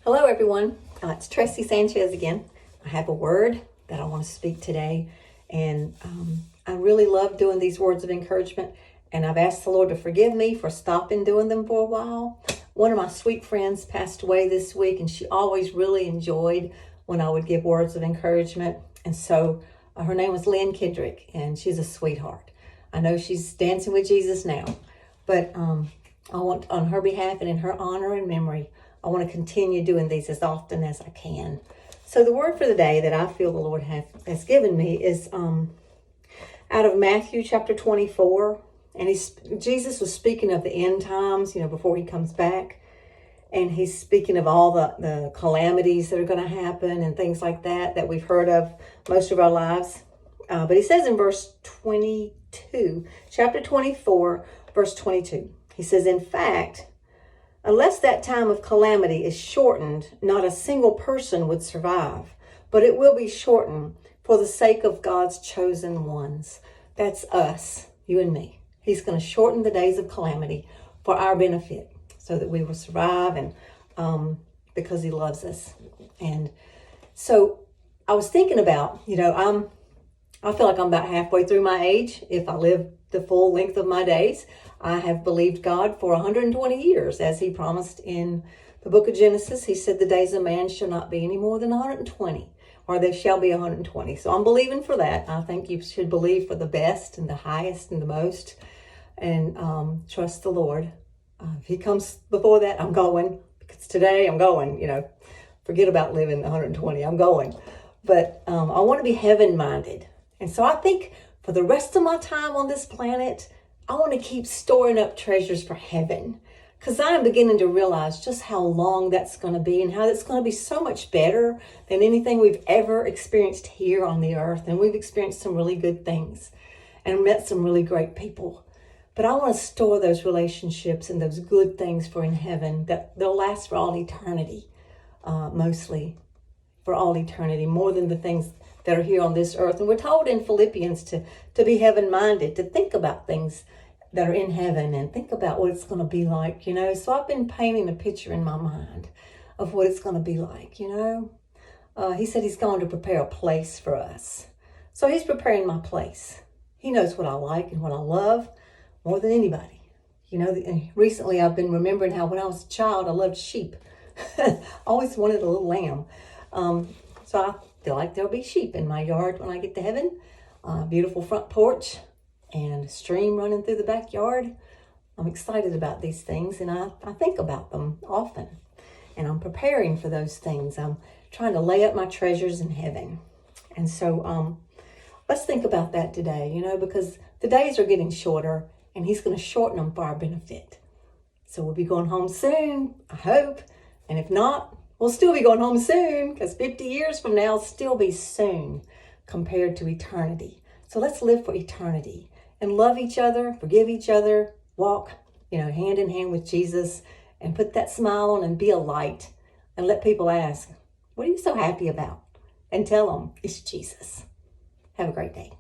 Hello, everyone. It's Tracy Sanchez again. I have a word that I want to speak today, and I really love doing these words of encouragement, and I've asked the Lord to forgive me for stopping doing them for a while. One of my sweet friends passed away this week, and she always really enjoyed when I would give words of encouragement, and so her name was Lynn Kendrick, and she's a sweetheart. I know she's dancing with Jesus now, but I want, on her behalf and in her honor and memory, I want to continue doing these as often as I can. So the word for the day that I feel the Lord has given me is out of Matthew chapter 24. And Jesus was speaking of the end times, before he comes back. And he's speaking of all the calamities that are going to happen and things like that we've heard of most of our lives. But he says in verse 22, chapter 24, verse 22, he says, "In fact, unless that time of calamity is shortened, not a single person would survive, but it will be shortened for the sake of God's chosen ones." That's us, you and me. He's going to shorten the days of calamity for our benefit so that we will survive, and because he loves us. And so I was thinking about, I feel like I'm about halfway through my age. If I live the full length of my days, I have believed God for 120 years, as he promised in the book of Genesis. He said the days of man shall not be any more than 120, or they shall be 120. So I'm believing for that. I think you should believe for the best and the highest and the most, and trust the Lord. If he comes before that, I'm going, because today I'm going, forget about living 120, I'm going. But I want to be heaven-minded. And so I think for the rest of my time on this planet, I want to keep storing up treasures for heaven, because I'm beginning to realize just how long that's going to be and how it's going to be so much better than anything we've ever experienced here on the earth. And we've experienced some really good things and met some really great people. But I want to store those relationships and those good things for in heaven, that they'll last for all eternity, mostly for all eternity, more than the things that are here on this earth. And we're told in Philippians to be heaven-minded, to think about things that are in heaven and think about what it's going to be like, So I've been painting a picture in my mind of what it's going to be like, He said he's going to prepare a place for us. So he's preparing my place. He knows what I like and what I love more than anybody. Recently I've been remembering how when I was a child, I loved sheep. I always wanted a little lamb. So I feel like there'll be sheep in my yard when I get to heaven. Beautiful front porch and a stream running through the backyard. I'm excited about these things, and I think about them often. And I'm preparing for those things. I'm trying to lay up my treasures in heaven. And so let's think about that today, because the days are getting shorter, and he's going to shorten them for our benefit. So we'll be going home soon, I hope. And if not, we'll still be going home soon, because 50 years from now will still be soon compared to eternity. So let's live for eternity and love each other, forgive each other, walk, hand in hand with Jesus, and put that smile on and be a light, and let people ask, "What are you so happy about?" And tell them it's Jesus. Have a great day.